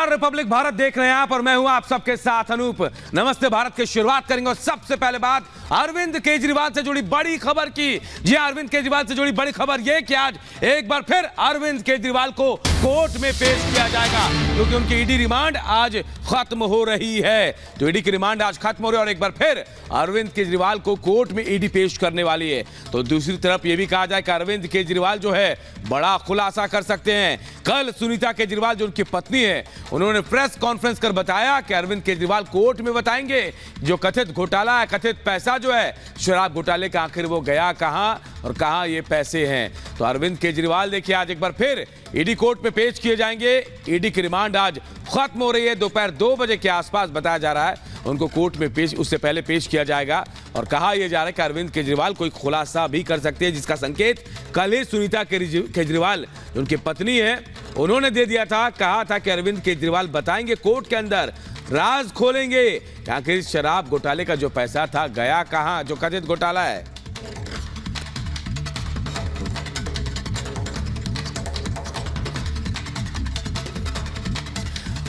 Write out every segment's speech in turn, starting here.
नमस्कार, रिपब्लिक भारत देख रहे हैं आप और मैं हूं आप सबके साथ अनूप। नमस्ते भारत की शुरुआत करेंगे और सबसे पहले बात अरविंद केजरीवाल से जुड़ी बड़ी खबर की। जी अरविंद केजरीवाल से जुड़ी बड़ी खबर यह कि आज एक बार फिर अरविंद केजरीवाल को कोर्ट में पेश किया जाएगा क्योंकि उनकी ईडी रिमांड आज खत्म हो रही है। तो ईडी की रिमांड आज खत्म हो रही है और एक बार फिर अरविंद केजरीवाल को कोर्ट में ईडी पेश करने वाली है। तो दूसरी तरफ यह भी कहा जाए कि अरविंद केजरीवाल जो है बड़ा खुलासा कर सकते हैं। कल सुनीता केजरीवाल जो उनकी पत्नी है उन्होंने प्रेस कॉन्फ्रेंस कर बताया कि अरविंद केजरीवाल कोर्ट में बताएंगे जो कथित घोटाला है, कथित पैसा जो है शराब घोटाले का, आखिर वो गया कहां और कहां ये पैसे हैं। तो अरविंद केजरीवाल देखिए आज एक बार फिर ईडी कोर्ट में पेश किए जाएंगे। ईडी की रिमांड आज खत्म हो रही है, दोपहर 2 बजे के आसपास बताया जा रहा है उनको कोर्ट में पेश, उससे पहले पेश किया जाएगा। और कहा यह जा रहा है कि अरविंद केजरीवाल कोई खुलासा भी कर सकते हैं, जिसका संकेत कल ही सुनीता केजरीवाल जो उनकी पत्नी है उन्होंने दे दिया था। कहा था कि अरविंद केजरीवाल बताएंगे कोर्ट के अंदर, राज खोलेंगे कि आखिर शराब घोटाले का जो पैसा था गया कहां, जो कथित घोटाला है।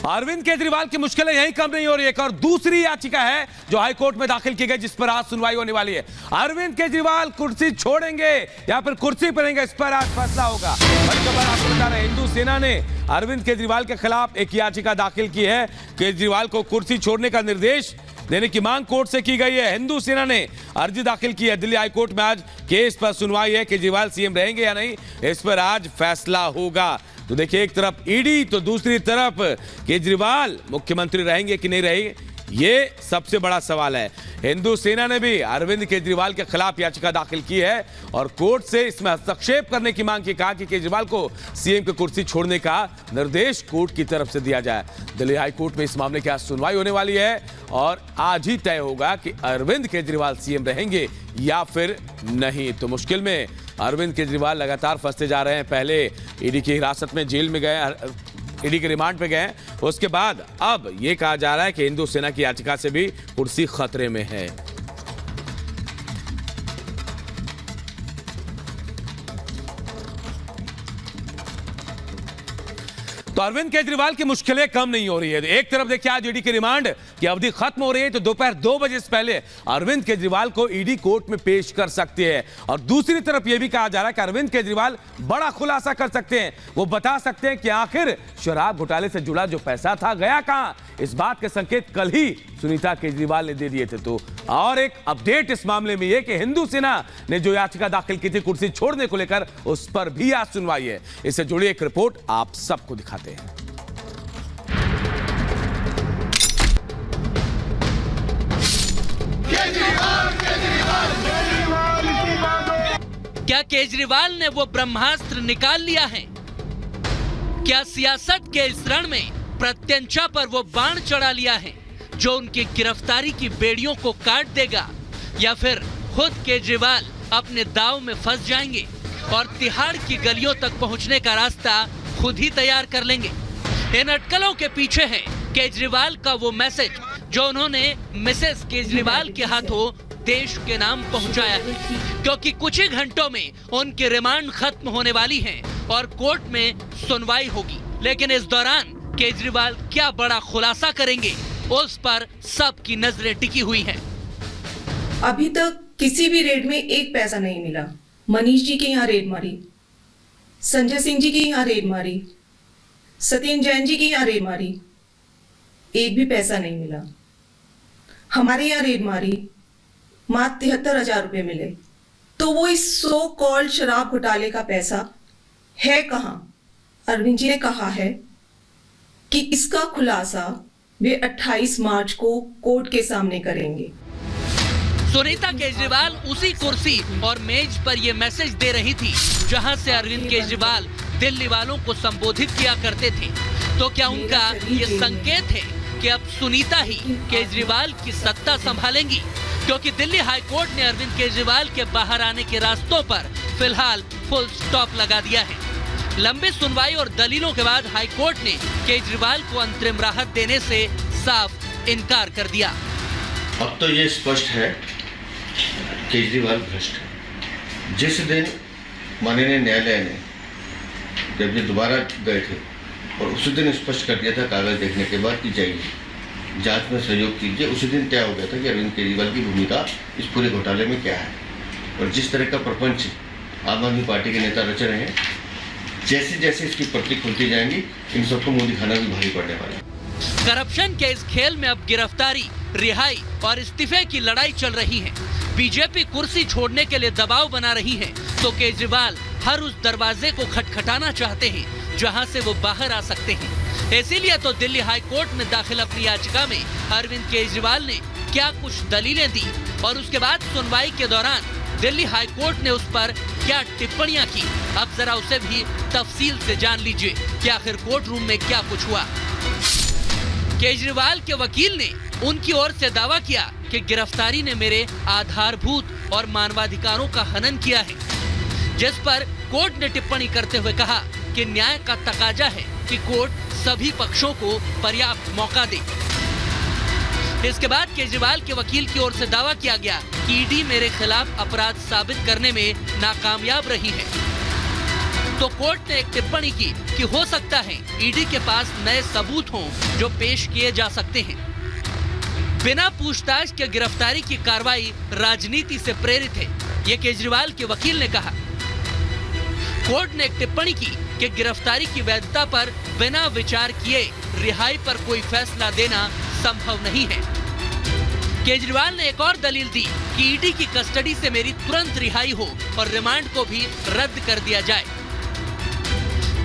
अरविंद केजरीवाल की मुश्किलें यहीं कम नहीं हो रही है। और दूसरी याचिका है जो हाई कोर्ट में दाखिल की गई जिस पर आज सुनवाई होने वाली है। अरविंद केजरीवाल कुर्सी छोड़ेंगे या फिर कुर्सी पर रहेंगे, इस पर आज फैसला होगा। बड़ी खबर आपको बता रहे हैं, हिंदू सेना ने अरविंद केजरीवाल के खिलाफ एक याचिका दाखिल की है। केजरीवाल को कुर्सी छोड़ने का निर्देश देने की मांग कोर्ट से की गई है। हिंदू सेना ने अर्जी दाखिल की है। दिल्ली हाईकोर्ट में आज केस पर सुनवाई है। केजरीवाल सीएम रहेंगे या नहीं, इस पर आज फैसला होगा। तो देखिए एक तरफ ईडी तो दूसरी तरफ केजरीवाल मुख्यमंत्री रहेंगे कि नहीं रहेंगे, ये सबसे बड़ा सवाल है। हिंदू सेना ने भी अरविंद केजरीवाल के खिलाफ याचिका दाखिल की है और कोर्ट से इसमें हस्तक्षेप करने की मांग की। कहा कि केजरीवाल को सीएम की कुर्सी छोड़ने का निर्देश कोर्ट की तरफ से दिया जाए। दिल्ली हाई कोर्ट में इस मामले की आज सुनवाई होने वाली है और आज ही तय होगा कि अरविंद केजरीवाल सीएम रहेंगे या फिर नहीं। तो मुश्किल में अरविंद केजरीवाल लगातार फंसते जा रहे हैं। पहले ईडी की हिरासत में जेल में गए, ईडी के रिमांड पे गए, उसके बाद अब यह कहा जा रहा है कि हिंदू सेना की याचिका से भी कुर्सी खतरे में है। तो अरविंद केजरीवाल की मुश्किलें कम नहीं हो रही है। एक तरफ देखिए आज ईडी की रिमांड की अवधि खत्म हो रही है तो दोपहर 2 बजे से पहले अरविंद केजरीवाल को ईडी कोर्ट में पेश कर सकते हैं। और दूसरी तरफ यह भी कहा जा रहा है कि अरविंद केजरीवाल बड़ा खुलासा कर सकते हैं। वो बता सकते हैं कि आखिर शराब घोटाले से जुड़ा जो पैसा था गया कहां। इस बात के संकेत कल ही सुनीता केजरीवाल ने दे दिए थे। तो और एक अपडेट इस मामले में यह कि हिंदू सेना ने जो याचिका दाखिल की थी कुर्सी छोड़ने को लेकर, उस पर भी आज सुनवाई है। इससे जुड़ी एक रिपोर्ट आप सबको दिखाते हैं। क्या केजरीवाल ने वो ब्रह्मास्त्र निकाल लिया है? क्या सियासत के इस रण में प्रत्यंचा पर वो बाण चढ़ा लिया है जो उनकी गिरफ्तारी की बेड़ियों को काट देगा, या फिर खुद केजरीवाल अपने दांव में फंस जाएंगे और तिहाड़ की गलियों तक पहुंचने का रास्ता खुद ही तैयार कर लेंगे? इन अटकलों के पीछे है केजरीवाल का वो मैसेज जो उन्होंने मिसेस केजरीवाल के हाथों देश के नाम पहुंचाया है, क्योंकि कुछ ही घंटों में उनकी रिमांड खत्म होने वाली है और कोर्ट में सुनवाई होगी। लेकिन इस दौरान केजरीवाल क्या बड़ा खुलासा करेंगे, उस पर सबकी नजरें टिकी हुई हैं। अभी तक किसी भी रेड में एक पैसा नहीं मिला। मनीष जी के यहाँ रेड मारी, संजय सिंह जी की यहाँ रेड मारी, सत्येंद्र जैन जी की यहाँ रेड मारी, एक भी पैसा नहीं मिला। हमारे यहाँ रेड मारी, मात्र 73,000 रुपए मिले। तो वो इस सो कॉल्ड शराब घोटाले का पैसा है कहां? अरविंद जी ने कहा है कि इसका खुलासा वे 28 मार्च को कोर्ट के सामने करेंगे। सुनीता केजरीवाल उसी कुर्सी और मेज पर ये मैसेज दे रही थी जहां से अरविंद केजरीवाल दिल्ली वालों को संबोधित किया करते थे। तो क्या उनका ये संकेत है कि अब सुनीता ही केजरीवाल की सत्ता संभालेंगी? क्योंकि दिल्ली हाईकोर्ट ने अरविंद केजरीवाल के बाहर आने के रास्तों पर फिलहाल फुल स्टॉप लगा दिया है। लंबी सुनवाई और दलीलों के बाद हाईकोर्ट ने केजरीवाल को अंतरिम राहत देने से साफ इनकार कर दिया। अब तो ये स्पष्ट है केजरीवाल भ्रष्ट है। जिस दिन माननीय न्यायालय ने जब ये दोबारा गए थे और उसी दिन स्पष्ट कर दिया था कागज देखने के बाद कि जाइए जांच में सहयोग कीजिए। उसी दिन तय हो गया था कि अरविंद केजरीवाल की भूमिका इस पूरे घोटाले में क्या है। और जिस तरह का प्रपंच आम आदमी पार्टी के नेता रच रहे हैं, जैसे जैसे इसकी प्रति खुलती जाएंगी, इन सबको मोदी खाना भी भारी पड़ने वाला है। करप्शन के इस खेल में अब गिरफ्तारी, रिहाई और इस्तीफे की लड़ाई चल रही है। बीजेपी कुर्सी छोड़ने के लिए दबाव बना रही है, तो केजरीवाल हर उस दरवाजे को खटखटाना चाहते हैं जहां से वो बाहर आ सकते हैं। इसीलिए तो दिल्ली हाई कोर्ट में दाखिल अपनी याचिका में अरविंद केजरीवाल ने क्या कुछ दलीलें दी और उसके बाद सुनवाई के दौरान दिल्ली हाई कोर्ट ने उस पर क्या टिप्पणियां की। अब जरा उसे भी तफसील से जान लीजिए कि आखिर कोर्ट रूम में क्या कुछ हुआ। केजरीवाल के वकील ने उनकी ओर से दावा किया कि गिरफ्तारी ने मेरे आधारभूत और मानवाधिकारों का हनन किया है, जिस पर कोर्ट ने टिप्पणी करते हुए कहा कि न्याय का तकाजा है कि कोर्ट सभी पक्षों को पर्याप्त मौका दे। इसके बाद केजरीवाल के वकील की ओर से दावा किया गया कि ईडी मेरे खिलाफ अपराध साबित करने में नाकामयाब रही है। तो कोर्ट ने एक टिप्पणी की कि हो सकता है ईडी के पास नए सबूत हों जो पेश किए जा सकते हैं। बिना पूछताछ के गिरफ्तारी की कार्रवाई राजनीति से प्रेरित है, ये केजरीवाल के वकील ने कहा। कोर्ट ने एक टिप्पणी की कि गिरफ्तारी की वैधता पर बिना विचार किए रिहाई पर कोई फैसला देना संभव नहीं है। केजरीवाल ने एक और दलील दी कि ईडी की कस्टडी से मेरी तुरंत रिहाई हो और रिमांड को भी रद्द कर दिया जाए।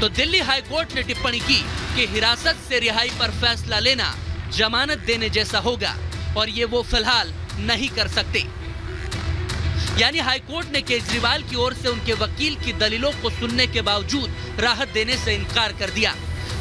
तो दिल्ली हाई कोर्ट ने टिप्पणी की कि हिरासत से रिहाई पर फैसला लेना जमानत देने जैसा होगा और ये वो फिलहाल नहीं कर सकते। यानी हाई कोर्ट ने केजरीवाल की ओर से उनके वकील की दलीलों को सुनने के बावजूद राहत देने से इनकार कर दिया,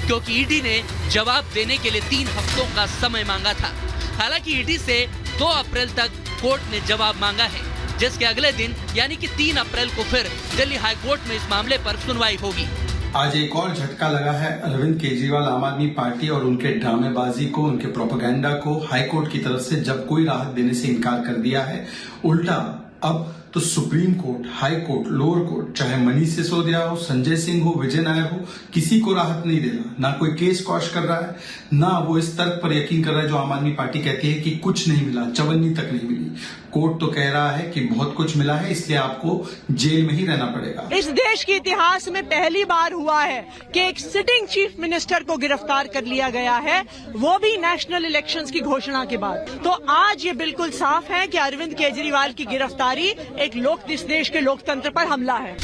क्योंकि ईडी ने जवाब देने के लिए 3 हफ्तों का समय मांगा था। हालांकि ईडी से 2 अप्रैल तक कोर्ट ने जवाब मांगा है, जिसके अगले दिन यानी कि 3 अप्रैल को फिर दिल्ली हाई कोर्ट में इस मामले पर सुनवाई होगी। आज एक और झटका लगा है अरविंद केजरीवाल आम आदमी पार्टी और उनके ड्रामेबाजी को, उनके प्रोपेगेंडा को हाईकोर्ट की तरफ से जब कोई राहत देने से इनकार कर दिया है। उल्टा अब तो supreme court, high court, lower court, चाहे मनीष सिसोदिया हो, संजय सिंह हो, विजय नायर हो, किसी को राहत नहीं दे रहा। ना कोई केस क्वॉश कर रहा है, ना वो इस तर्क पर यकीन कर रहा है जो आम आदमी पार्टी कहती है कि कुछ नहीं मिला, चवन्नी तक नहीं मिली। कोर्ट तो कह रहा है कि बहुत कुछ मिला है, इसलिए आपको जेल में ही रहना पड़ेगा। इस देश के इतिहास में पहली बार हुआ है कि एक सिटिंग चीफ मिनिस्टर को गिरफ्तार कर लिया गया है, वो भी नेशनल इलेक्शंस की घोषणा के बाद। तो आज ये बिल्कुल साफ है कि अरविंद केजरीवाल की गिरफ्तारी एक इस देश के लोकतंत्र पर हमला है।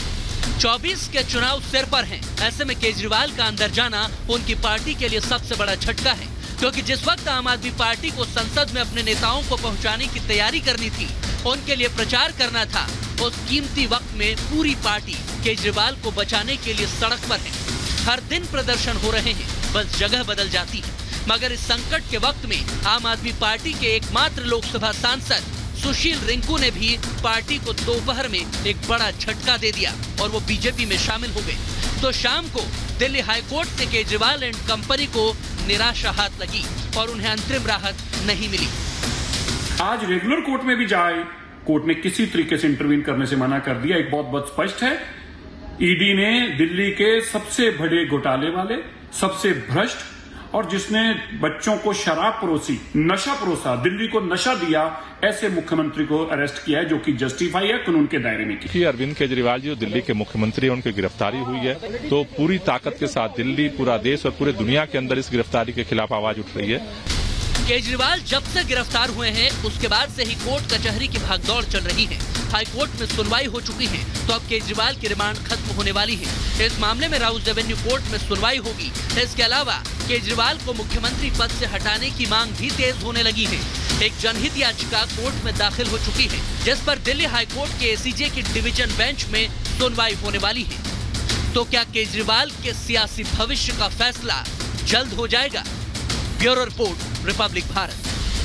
24 के चुनाव सिर पर हैं। ऐसे में केजरीवाल का अंदर जाना उनकी पार्टी के लिए सबसे बड़ा झटका है, क्योंकि जिस वक्त आम आदमी पार्टी को संसद में अपने नेताओं को पहुंचाने की तैयारी करनी थी, उनके लिए प्रचार करना था, उस कीमती वक्त में पूरी पार्टी केजरीवाल को बचाने के लिए सड़क पर है। हर दिन प्रदर्शन हो रहे हैं, बस जगह बदल जाती है। मगर इस संकट के वक्त में आम आदमी पार्टी के एकमात्र लोकसभा सांसद सुशील रिंकू ने भी पार्टी को दोपहर में एक बड़ा झटका दे दिया और वो बीजेपी में शामिल हो गए। तो शाम को दिल्ली हाई कोर्ट से केजरीवाल एंड कंपनी को निराशा हाथ लगी और उन्हें अंतरिम राहत नहीं मिली। आज रेगुलर कोर्ट में भी जाए, कोर्ट ने किसी तरीके से इंटरवीन करने से मना कर दिया। एक बहुत स्पष्ट है, ईडी ने दिल्ली के सबसे बड़े घोटाले वाले, सबसे भ्रष्ट और जिसने बच्चों को शराब परोसी, नशा परोसा, दिल्ली को नशा दिया, ऐसे मुख्यमंत्री को अरेस्ट किया है, जो कि जस्टिफाई है, कानून के दायरे में की। अरविंद केजरीवाल जी जो दिल्ली के मुख्यमंत्री हैं, उनकी गिरफ्तारी हुई है, तो पूरी ताकत के साथ दिल्ली, पूरा देश और पूरे दुनिया के अंदर इस गिरफ्तारी के खिलाफ आवाज उठ रही है। केजरीवाल जब से गिरफ्तार हुए हैं, उसके बाद से ही कोर्ट कचहरी की भागदौड़ चल रही है। हाई कोर्ट में सुनवाई हो चुकी है, तो अब केजरीवाल की रिमांड खत्म होने वाली है। इस मामले में राउस एवेन्यू कोर्ट में सुनवाई होगी। इसके अलावा केजरीवाल को मुख्यमंत्री पद से हटाने की मांग भी तेज होने लगी है। एक जनहित याचिका कोर्ट में दाखिल हो चुकी है, जिस पर दिल्ली हाई कोर्ट के एसीजे की डिवीजन बेंच में सुनवाई होने वाली है। तो क्या केजरीवाल के सियासी भविष्य का फैसला जल्द हो जाएगा? Bureau report, Republic Bharat.